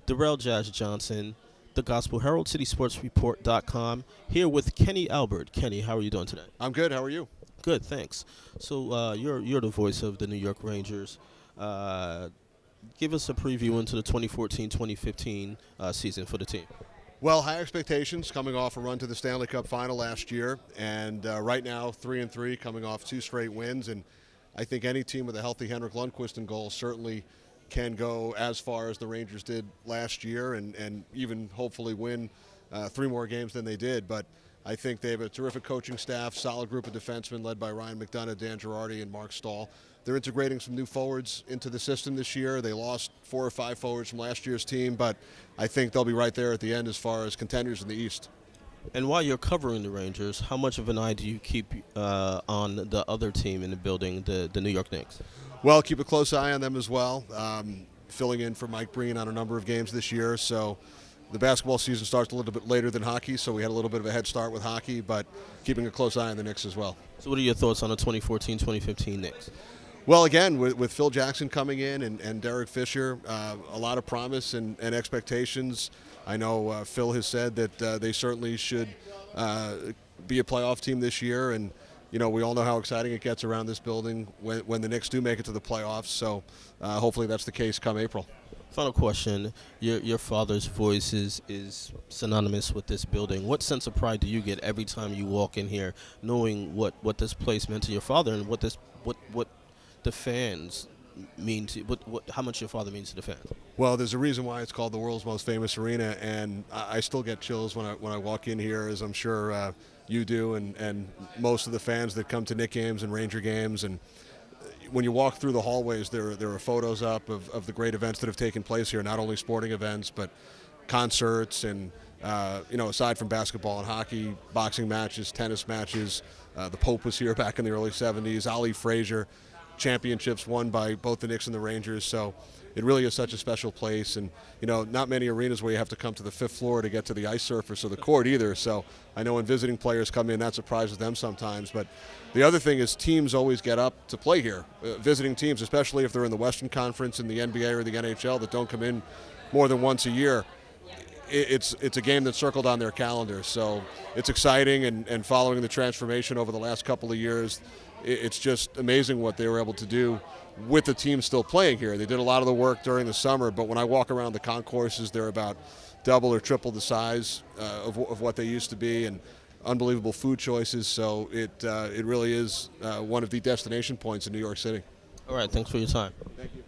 Derrel Jazz Johnson, the Gospel Herald, CitySportsReport.com, here with Kenny Albert. Kenny, how are you doing today? I'm good. How are you? Good, thanks. So you're the voice of the New York Rangers. Uh, Give us a preview into the 2014-2015 season for the team. Well, high expectations coming off a run to the Stanley Cup final last year, and right now 3-3, coming off 2 straight wins. And I think any team with a healthy Henrik Lundqvist in goal certainly can go as far as the Rangers did last year, and even hopefully win 3 more games than they did. But I think they have a terrific coaching staff, solid group of defensemen led by Ryan McDonough, Dan Girardi, and Mark Stahl. They're integrating some new forwards into the system this year. They lost 4 or 5 forwards from last year's team, but I think they'll be right there at the end as far as contenders in the East. And while you're covering the Rangers, how much of an eye do you keep on the other team in the building, the New York Knicks? Well, keep a close eye on them as well. Filling in for Mike Breen on a number of games this year, so the basketball season starts a little bit later than hockey, so we had a little bit of a head start with hockey, but keeping a close eye on the Knicks as well. So what are your thoughts on the 2014-2015 Knicks? Well, again, with Phil Jackson coming in and Derek Fisher, a lot of promise and expectations. I know Phil has said that they certainly should be a playoff team this year, and you know we all know how exciting it gets around this building when the Knicks do make it to the playoffs. So hopefully that's the case come April. Final question. Your father's voice is synonymous with this building. What sense of pride do you get every time you walk in here, knowing what this place meant to your father and what the fans mean to how much your father means to the fans? Well, there's a reason why it's called the world's most famous arena, and I still get chills when I walk in here, as I'm sure you do, and most of the fans that come to Knick games and Ranger games. And when you walk through the hallways, there are photos up of the great events that have taken place here, not only sporting events, but concerts and, aside from basketball and hockey, boxing matches, tennis matches. The Pope was here back in the early 70s, Ali Frazier, championships won by both the Knicks and the Rangers. So it really is such a special place. And, not many arenas where you have to come to the 5th floor to get to the ice surface or the court either. So I know when visiting players come in, that surprises them sometimes. But the other thing is teams always get up to play here. Visiting teams, especially if they're in the Western Conference, in the NBA or the NHL, that don't come in more than once a year. It's a game that's circled on their calendar. So it's exciting, and following the transformation over the last couple of years, it's just amazing what they were able to do with the team still playing here. They did a lot of the work during the summer, but when I walk around the concourses, they're about double or triple the size of what they used to be, and unbelievable food choices. So it really is one of the destination points in New York City. All right, thanks for your time. Thank you.